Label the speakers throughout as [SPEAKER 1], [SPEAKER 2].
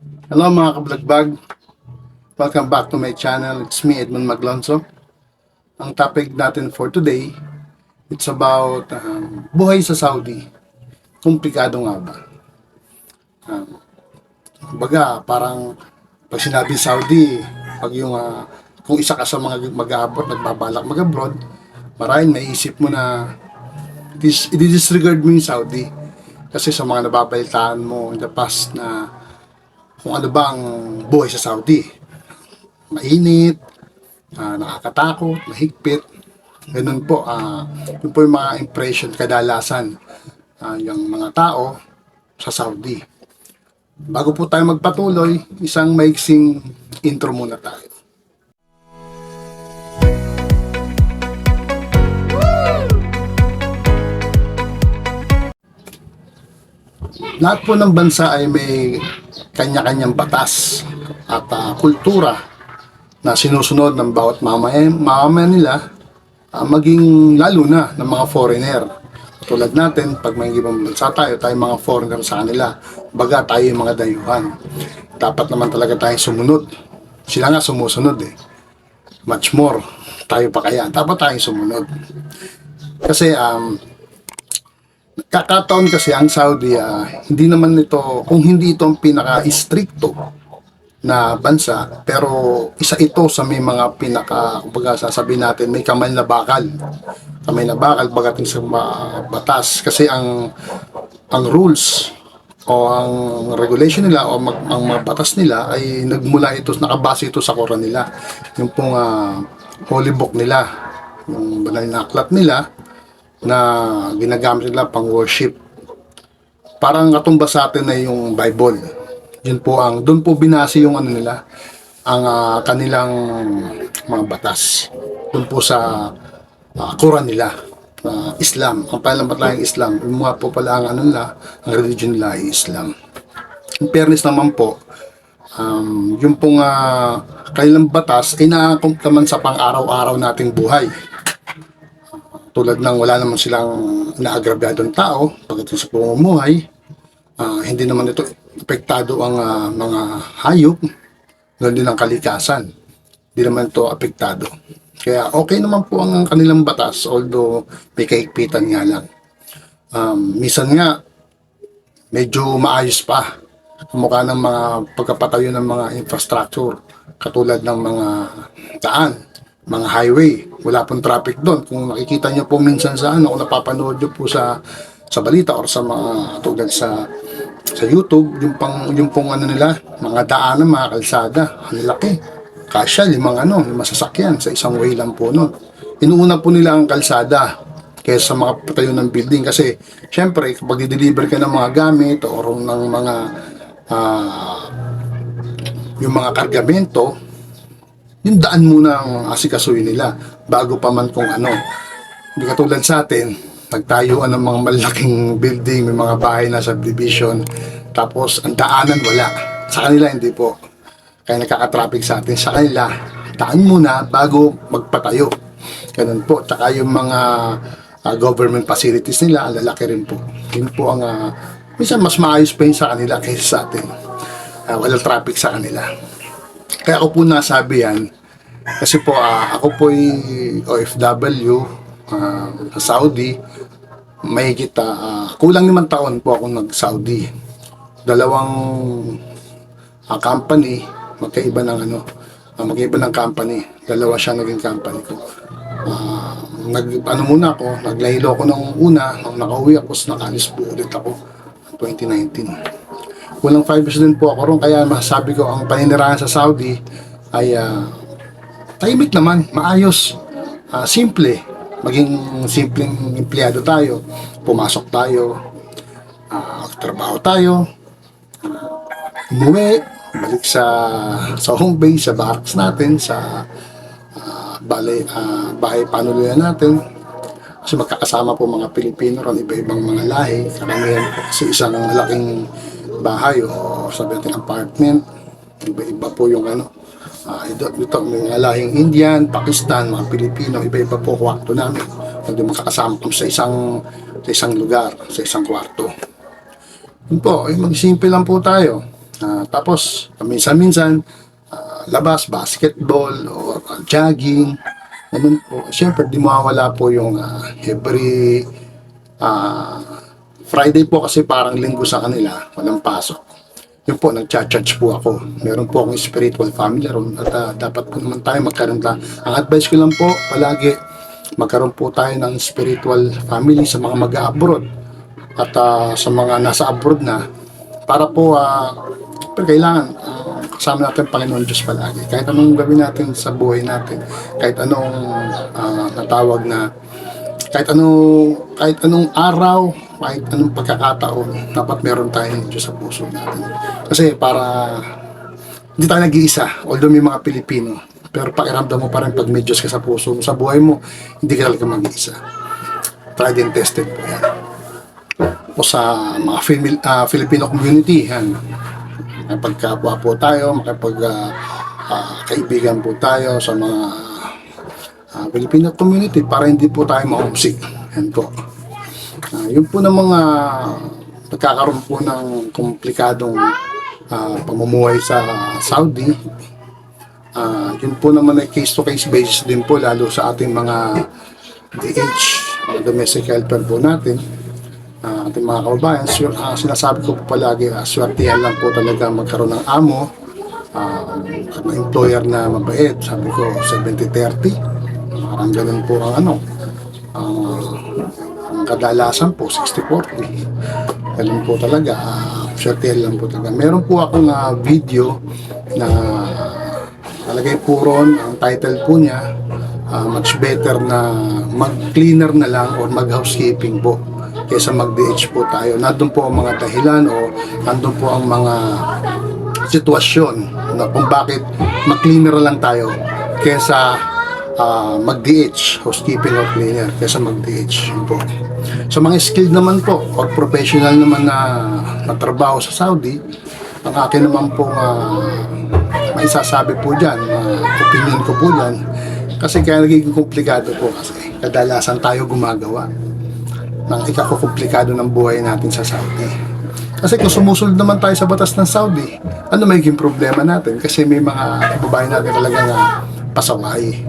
[SPEAKER 1] Hello mga kablagbag, welcome back to my channel. It's me, Edmond Maglonso. Ang topic natin for today, it's about buhay sa Saudi. Komplikado nga ba? Baga, parang pag sinabi Saudi, pag yung kung isa ka sa mga mag-aabot, nagbabalak mag-abroad, maraming naisip mo na i-disregard mo yung Saudi. Kasi sa mga nababalitaan mo in the past na kung ano ba ang buhay sa Saudi. Mainit, nakakatakot, mahigpit. Ganun po, yun po yung mga impression kadalasan yung mga tao sa Saudi. Bago po tayo magpatuloy, isang maiksing intro muna tayo. Lahat po ng bansa ay may kanya-kanyang batas at kultura na sinusunod ng bawat mamamayan nila, maging lalo na ng mga foreigner. Tulad natin, pag may ibang bansa tayo mga foreigner sa kanila, baga tayo yung mga dayuhan. Dapat naman talaga tayong sumunod. Sila nga sumusunod eh. Much more. Tayo pa kaya. Dapat tayong sumunod. Kasi kakataon kasi ang Saudi, hindi naman ito, kung hindi ito ang pinaka-stricto na bansa, pero isa ito sa may mga kumbaga sasabihin natin, may kamay na bakal. Kamay na bakal bagating sa batas. Kasi ang rules o ang regulation nila o ang mga batas nila ay nagmula ito, nakabase ito sa Quran nila. Yung pong holy book nila, yung banal na aklat nila na ginagamit nila pang worship. Parang katumbas sa atin na yung Bible. Yun po doon po binase yung nila, ang kanilang mga batas. Doon po sa Quran nila, Islam. Ang palamat lang yung Islam. Yung mga po pala ang nila, ang religion nila ay Islam. In fairness naman po, yung pong kanilang batas ay nakakump naman sa pang-araw-araw nating buhay. Tulad ng wala naman silang inaagrabyadong tao pagdating sa pamumuhay. Hindi naman ito apektado ang mga hayop, ganoon din ang kalikasan. Hindi naman ito apektado. Kaya okay naman po ang kanilang batas, although may kaigpitan nga lang. Minsan nga, medyo maayos pa. Kumukha ng mga pagkapatayo ng mga infrastructure, katulad ng mga daan, mga highway. Wala pong traffic doon. Kung nakikita nyo po minsan sa kung napapanood nyo po sa balita or sa mga tulad sa YouTube, yung pong nila, mga daanan, mga kalsada, ang laki. Kasya, limang sasakyan sa isang way lang po nun. Inuuna po nila ang kalsada kaysa sa mga patayo ng building kasi syempre kapag i-deliver ka ng mga gamit o ng mga yung mga kargamento, yung daan muna ang asikasuhin nila bago pa man kung Hindi katulad sa atin, nagtayuan ng mga malaking building, may mga bahay na subdivision, tapos ang daanan wala. Sa kanila hindi po. Kaya nakaka-traffic sa atin. Sa kanila, daan muna bago magpatayo. Ganun po. Tsaka yung mga government facilities nila, ang lalaki rin po. Yun po ang, minsan mas maayos pa yun sa kanila kaysa sa atin. Walang traffic sa kanila. Kaya ako po nasabi yan, kasi po ako po ay OFW sa Saudi. Mahigit kulang 5 taon po ako nag-Saudi. Dalawang company, magkaiba ng company. Dalawa siya naging company ko. Muna ako, naglaylo ako nung una, nung nakauwi ako, nakalis po ulit ako 2019. Walang 5 years din po ako ron, kaya masabi ko ang paninirahan sa Saudi ay tahimik naman, maayos, simple. Maging simpleng empleyado tayo, pumasok tayo, trabaho tayo, umuwi, balik sa home base, sa barracks natin, sa bahay panuluyan natin. Kasi magkakasama po mga Pilipino ron, iba-ibang mga lahi. Karamihan po kasi isang malaking bahay o sabi natin apartment. Iba-iba po yung ito mga lahing Indian, Pakistan, mga Pilipino, iba-iba po kwarto namin. Hindi makakasama po sa isang lugar, sa isang kwarto. Yun po, magsimple lang po tayo. Tapos, minsan-minsan, labas, basketball, o jogging, ganun po. Siyempre, di mawawala po yung every Friday po kasi parang linggo sa kanila, walang pasok. Yun po, nag-charge po ako. Meron po akong spiritual family room at dapat po naman tayo magkaroon Ang advice ko lang po, palagi, magkaroon po tayo ng spiritual family sa mga mag-abroad at sa mga nasa abroad na para po pero kailangan kasama natin ang Panginoon Diyos palagi. Kahit anong gawin natin sa buhay natin, kahit anong natawag na kahit anong araw, kahit anong pagkakataon, dapat meron tayong Diyos sa puso natin. Kasi para hindi tayo nag-iisa, although may mga Pilipino, pero pakiramdam mo pa rin pag may Diyos ka sa puso mo, sa buhay mo, hindi ka talaga mag-iisa. Tried and tested po yan. O sa mga Filipino community, yan. Makipagkapwa po tayo, kaibigan po tayo sa mga Filipino community para hindi po tayo ma-homesick. Yan po. Yun po ng mga nagkakaroon po ng komplikadong pamumuhay sa Saudi. Yun po naman ay case-to-case basis din po, lalo sa ating mga DH, domestic helper po natin. Ating mga kababayan, sinasabi ko po palagi, swertihan lang po talaga magkaroon ng amo at ng employer na mabait. Sabi ko, 70-30. Parang ganun po ang ang kadalasan po, 60-40. Ganun po talaga, swertihan lang po talaga. Meron po akong video na nalagay po ron, ang title po niya, much better na mag-cleaner na lang o mag-housekeeping po kaysa mag-DH po tayo. Nandun po ang mga dahilan o nandun po ang mga sitwasyon na kung bakit mag-cleaner lang tayo kaysa mag-DH, housekeeping or cleaner, kaysa mag-DH. Yun po. So mga skilled naman po or professional naman na trabaho sa Saudi, ang akin naman po may sasabi po dyan, opinion ko po dyan, kasi kaya nagiging komplikado po kasi kadalasan tayo gumagawa ng ikakukomplikado ng buhay natin sa Saudi. Kasi kung sumusunod naman tayo sa batas ng Saudi, ano magiging problema natin? Kasi may mga kababayan natin talagang pasaway.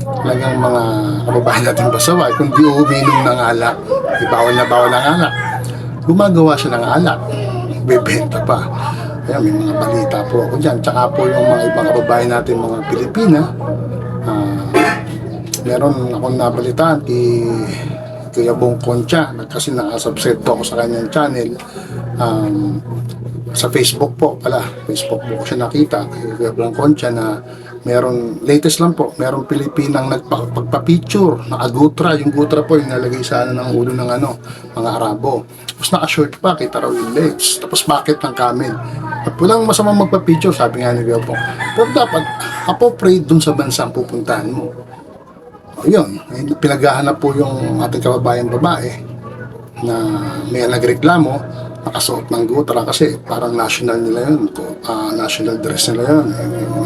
[SPEAKER 1] Talagang mga kababayan natin pasaway. Kung di uminom ng alak, bawal na bawal ng alak, gumagawa siya ng alak, bebenta pa. Kaya may mga balita po ako dyan. Tsaka po yung mga ibang kababayan natin, mga Pilipina, meron akong nabalitaan Kuya Bong Concha, kasi nakasubscribe po ako sa kanyang channel. Sa Facebook po Facebook po ko siya nakita, Kuya Bong Concha, na meron, latest lang po, meron Pilipinang nagpapicture, nakagutra, yung gutra po yung nalagay sa ng ulo ng mga Arabo. Tapos naka-short pa, kita raw yung legs. Tapos bakit ng camel? At walang masamang magpa-picture, sabi nga ni Kuya Bong. Pero dapat, appropriate dun sa bansang pupuntahan mo. Yun, pinaghahanap po yung ating kababayan babae na may nagreklamo, nakasuot ng gutra kasi parang national nila yun, national dress nila yun,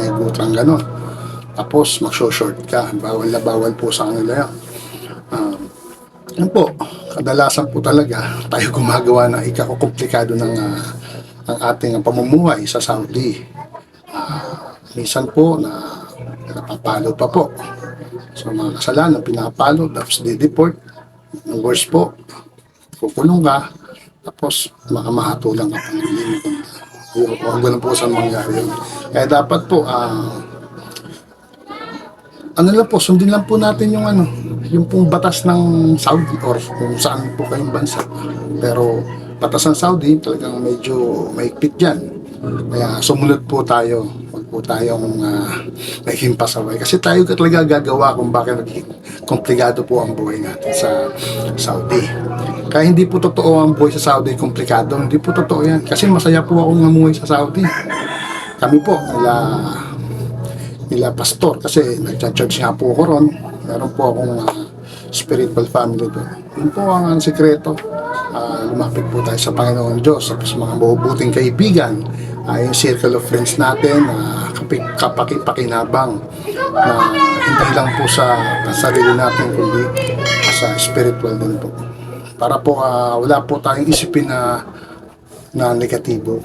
[SPEAKER 1] may gutrang gano'n. Tapos mag-short ka, bawal na bawal po sa kanila yun. Yan po, kadalasan po talaga tayo gumagawa na ikakukomplikado ng ating pamumuhay sa Saudi. Minsan po na napapalo pa po. So mga kasalanan, pinapalo, tapos di-deport. Ang worst po, kukulong ka, tapos makamahatulang ka pang hindi mo. Huwag ganun po sa mangyari yun. Kaya dapat po, lang po, sundin lang po natin yung pong batas ng Saudi or kung saan po kayong bansa. Pero batas ng Saudi, talagang medyo maikpit dyan. Kaya sumunod po tayo, huwag po tayong naging pasaway. Kasi tayo talaga gagawa kung bakit naging komplikado po ang buhay natin sa Saudi. Kaya hindi po totoo ang buhay sa Saudi komplikado. Hindi po totoo yan. Kasi masaya po akong namuhay sa Saudi. Kami po, nila pastor, kasi nag-church nga po ako ron. Meron po akong spiritual family doon. Yun po ang sikreto. Lumapit po tayo sa Panginoon Diyos, tapos mga mabubuting kaibigan, yung circle of friends natin, kapakipakinabang na hindi lang po sa sarili natin, kundi sa spiritual din po. Para po wala po tayong isipin na na negatibo.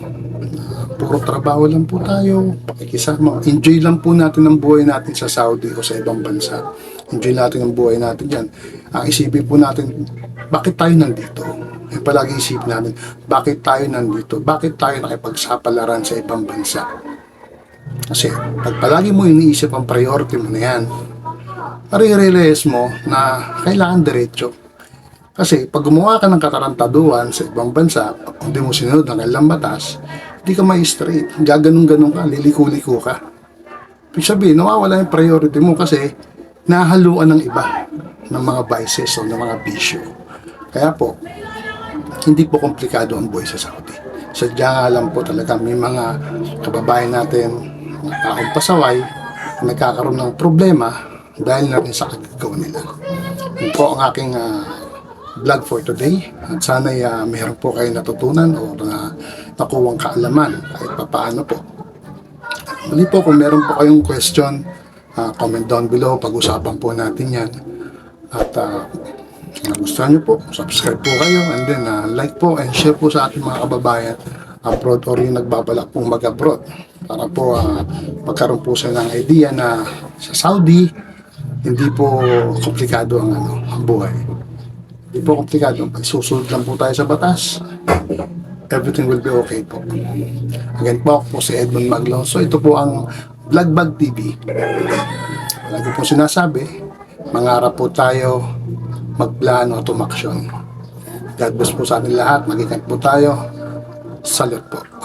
[SPEAKER 1] Puro trabaho lang po tayo, pakikisama. Enjoy lang po natin ang buhay natin sa Saudi o sa ibang bansa. Enjoy natin ang buhay natin dyan. Ang isipin po natin, bakit tayo nandito? Yung palagi isipin natin, bakit tayo nandito? Bakit tayo nakipagsapalaran sa ibang bansa? Kasi pag palagi mo iniisip ang priority mo na yan, marirealize mo na kailangan diretso. Kasi pag gumawa ka ng katarantaduhan sa ibang bansa, hindi mo sinunod ang kailang batas, hindi ka may straight. Gaganong-ganong ka, liliko-liko ka. Ibig sabihin, nawawala yung priority mo kasi nahaluan ng iba ng mga vices o ng mga bisyo. Kaya po, hindi po komplikado ang buhay sa Saudi. Sadya nga lang po talaga may mga kababayan natin na taong pasaway na nagkakaroon ng problema dahil na rin sa kagagawa nila. Yun po ang aking vlog for today. At sana'y mayroon po kayo natutunan o nakuwang kaalaman kahit papaano po. Muli po, kung meron po kayong question, comment down below. Pag-usapan po natin yan. At kung nagustuhan nyo po, subscribe po kayo and then like po and share po sa ating mga kababayan abroad or yung nagbabalak pong mag-abroad para po magkaroon po sila ng idea na sa Saudi hindi po komplikado ang buhay. Hindi po komplikado. Pag susunod lang po tayo sa batas, everything will be okay po. Again po, ako po si Edmond Maglonso. Ito po ang Vlogbag TV. Lagi po sinasabi, mangarap po tayo, magplano at umaksyon. God bless po sa ating lahat. Mag-ingat po tayo. Salute po.